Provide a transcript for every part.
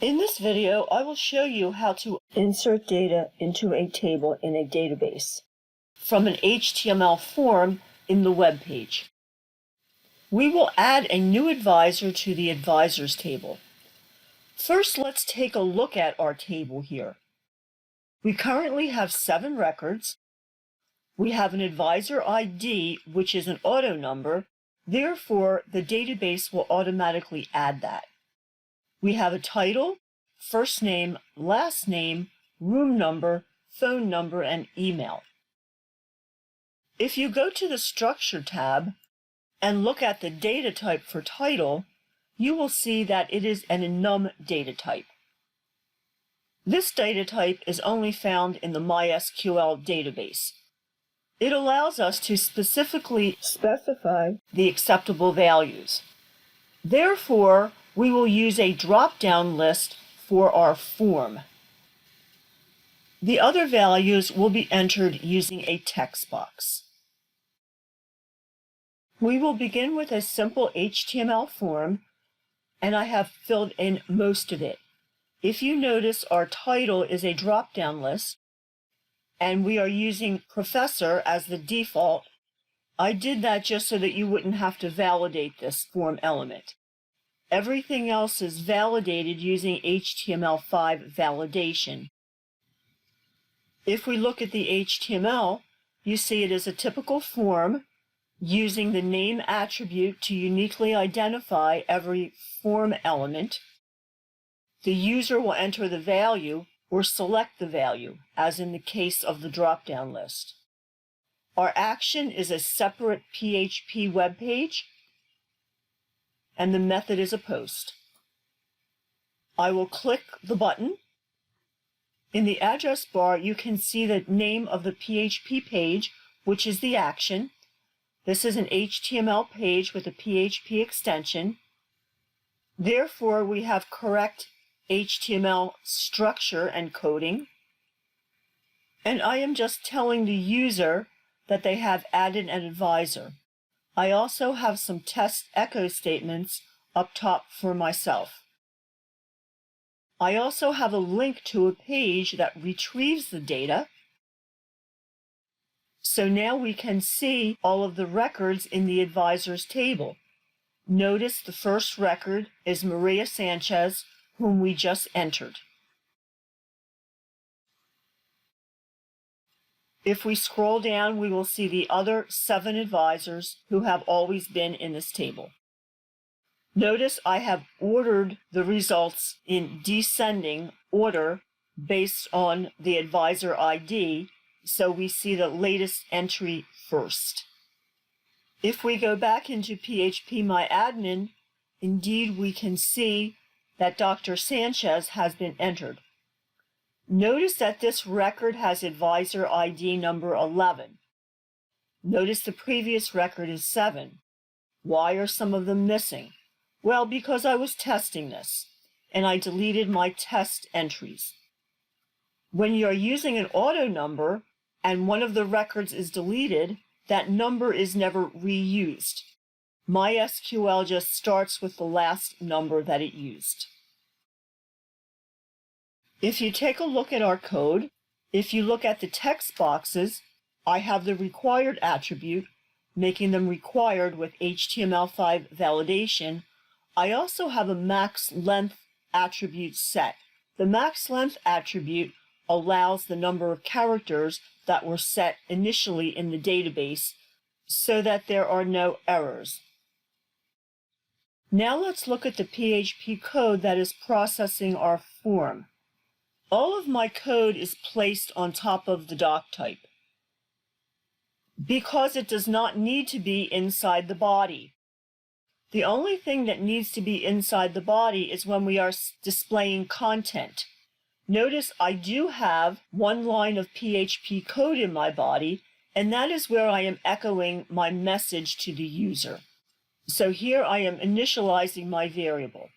In this video, I will show you how to insert data into a table in a database from an HTML form in the web page. We will add a new advisor to the advisors table. First, let's take a look at our table here. We currently have 7 records. We have an advisor ID, which is an auto number. Therefore, the database will automatically add that. We have a title, first name, last name, room number, phone number, and email. If you go to the Structure tab and look at the data type for title, you will see that it is an enum data type. This data type is only found in the MySQL database. It allows us to specifically specify the acceptable values. Therefore, we will use a drop-down list for our form. The other values will be entered using a text box. We will begin with a simple HTML form, and I have filled in most of it. If you notice, our title is a drop-down list, and we are using Professor as the default. I did that just so that you wouldn't have to validate this form element. Everything else is validated using HTML5 validation. If we look at the HTML, you see it is a typical form using the name attribute to uniquely identify every form element. The user will enter the value or select the value, as in the case of the drop-down list. Our action is a separate PHP web page, and the method is a post. I will click the button. In the address bar, you can see the name of the PHP page, which is the action. This is an HTML page with a PHP extension. Therefore, we have correct HTML structure and coding. And I am just telling the user that they have added an advisor. I also have some test echo statements up top for myself. I also have a link to a page that retrieves the data. So now we can see all of the records in the advisors table. Notice the first record is Maria Sanchez, whom we just entered. If we scroll down, we will see the other 7 advisors who have always been in this table. Notice I have ordered the results in descending order based on the advisor ID, so we see the latest entry first. If we go back into PHPMyAdmin, indeed we can see that Dr. Sanchez has been entered. Notice that this record has advisor ID number 11. Notice the previous record is 7. Why are some of them missing? Well, because I was testing this, and I deleted my test entries. When you're using an auto number, and one of the records is deleted, that number is never reused. MySQL just starts with the last number that it used. If you take a look at our code, if you look at the text boxes, I have the required attribute, making them required with HTML5 validation. I also have a max length attribute set. The max length attribute allows the number of characters that were set initially in the database so that there are no errors. Now let's look at the PHP code that is processing our form. All of my code is placed on top of the doc type because it does not need to be inside the body. The only thing that needs to be inside the body is when we are displaying content. Notice I do have one line of PHP code in my body, and that is where I am echoing my message to the user. So here I am initializing my variable.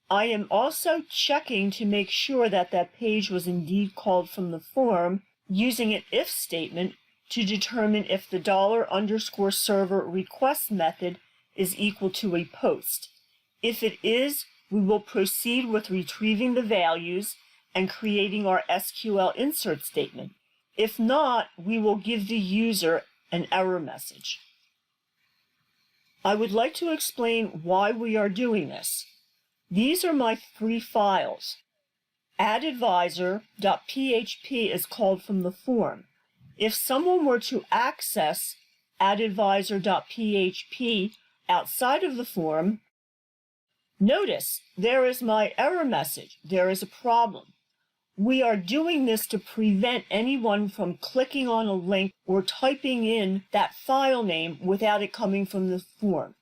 I am also checking to make sure that that page was indeed called from the form using an if statement to determine if the $_server request method is equal to a post. If it is, we will proceed with retrieving the values and creating our SQL insert statement. If not, we will give the user an error message. I would like to explain why we are doing this. These are my three files. addadvisor.php is called from the form. If someone were to access addadvisor.php outside of the form, notice there is my error message. There is a problem. We are doing this to prevent anyone from clicking on a link or typing in that file name without it coming from the form.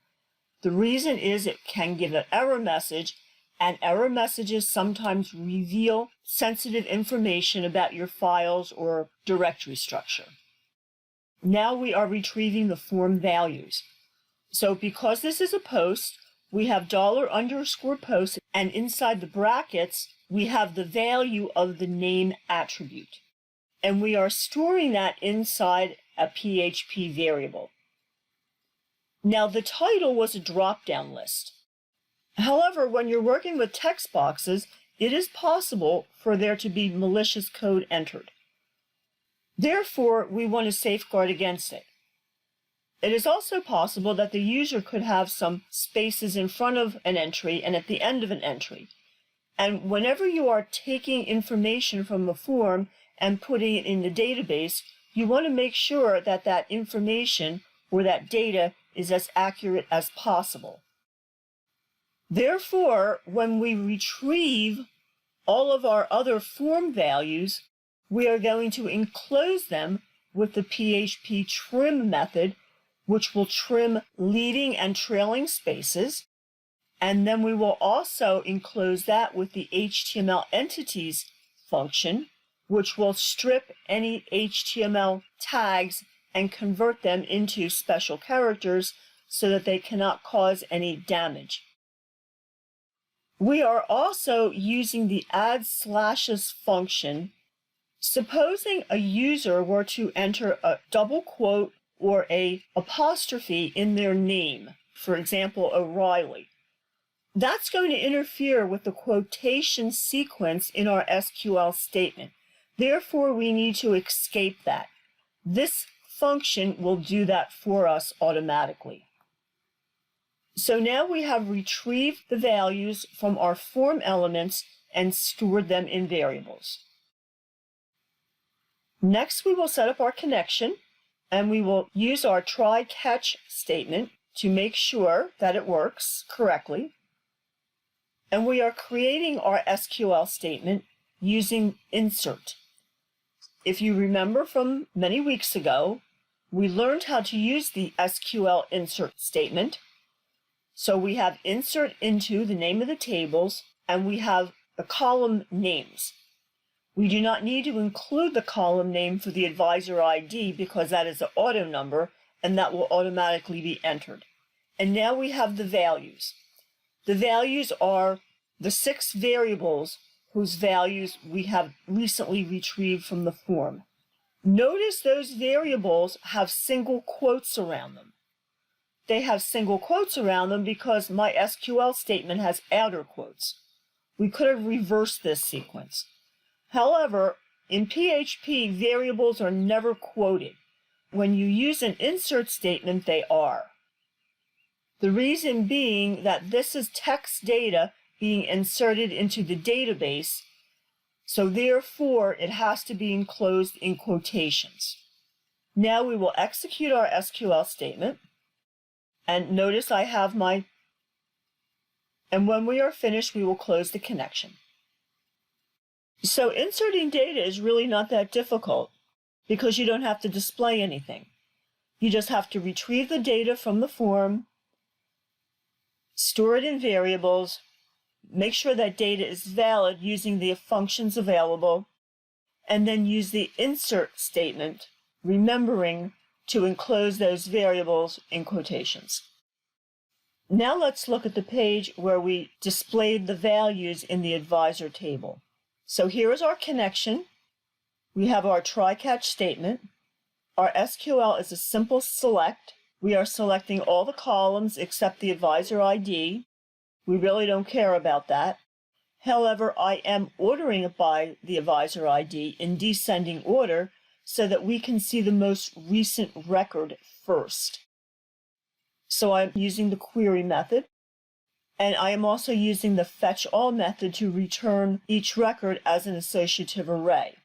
The reason is it can give an error message, and error messages sometimes reveal sensitive information about your files or directory structure. Now we are retrieving the form values. So because this is a post, we have $_post, and inside the brackets, we have the value of the name attribute. And we are storing that inside a PHP variable. Now the title was a drop-down list. However, when you're working with text boxes, it is possible for there to be malicious code entered. Therefore, we want to safeguard against it. It is also possible that the user could have some spaces in front of an entry and at the end of an entry. And whenever you are taking information from a form and putting it in the database, you want to make sure that that information or that data is as accurate as possible. Therefore, when we retrieve all of our other form values, we are going to enclose them with the PHP trim method, which will trim leading and trailing spaces. And then we will also enclose that with the HTML entities function, which will strip any HTML tags and convert them into special characters so that they cannot cause any damage. We are also using the add slashes function. Supposing a user were to enter a double quote or a apostrophe in their name, for example, O'Reilly, that's going to interfere with the quotation sequence in our SQL statement. Therefore, we need to escape that. This function will do that for us automatically. So now we have retrieved the values from our form elements and stored them in variables. Next, we will set up our connection, and we will use our try-catch statement to make sure that it works correctly. And we are creating our SQL statement using insert. If you remember from many weeks ago, we learned how to use the SQL insert statement. So we have insert into the name of the tables, and we have the column names. We do not need to include the column name for the advisor ID because that is an auto number, and that will automatically be entered. And now we have the values. The values are the 6 variables whose values we have recently retrieved from the form. Notice those variables have single quotes around them. They have single quotes around them because my SQL statement has outer quotes. We could have reversed this sequence. However, in PHP, variables are never quoted. When you use an insert statement, they are. The reason being that this is text data being inserted into the database, so therefore it has to be enclosed in quotations. Now we will execute our SQL statement, and notice I have my, and when we are finished, we will close the connection. So inserting data is really not that difficult because you don't have to display anything. You just have to retrieve the data from the form, store it in variables, make sure that data is valid using the functions available, and then use the insert statement, remembering to enclose those variables in quotations. Now let's look at the page where we displayed the values in the advisor table. So here is our connection. We have our try-catch statement. Our SQL is a simple select. We are selecting all the columns except the advisor ID. We really don't care about that. However, I am ordering it by the advisor ID in descending order so that we can see the most recent record first. So I'm using the query method, and I am also using the fetch all method to return each record as an associative array.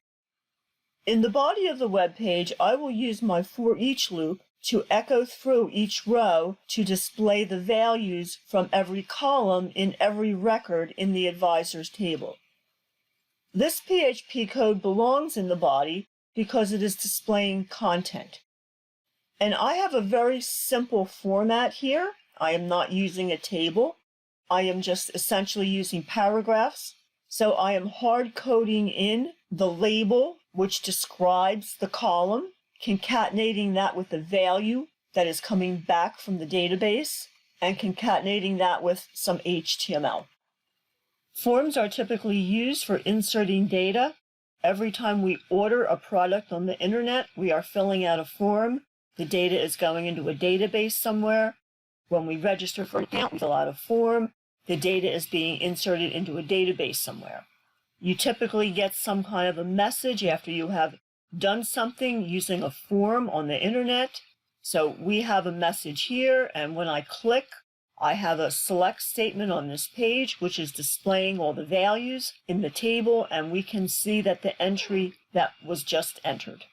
In the body of the web page, I will use my for each loop to echo through each row to display the values from every column in every record in the advisors table. This PHP code belongs in the body because it is displaying content. And I have a very simple format here. I am not using a table. I am just essentially using paragraphs. So I am hard coding in the label, which describes the column, concatenating that with the value that is coming back from the database, and concatenating that with some HTML. Forms are typically used for inserting data. Every time we order a product on the internet, we are filling out a form. The data is going into a database somewhere. When we register for an account, we fill out a form. The data is being inserted into a database somewhere. You typically get some kind of a message after you have done something using a form on the internet. So we have a message here, and when I click, I have a select statement on this page, which is displaying all the values in the table, and we can see that the entry that was just entered.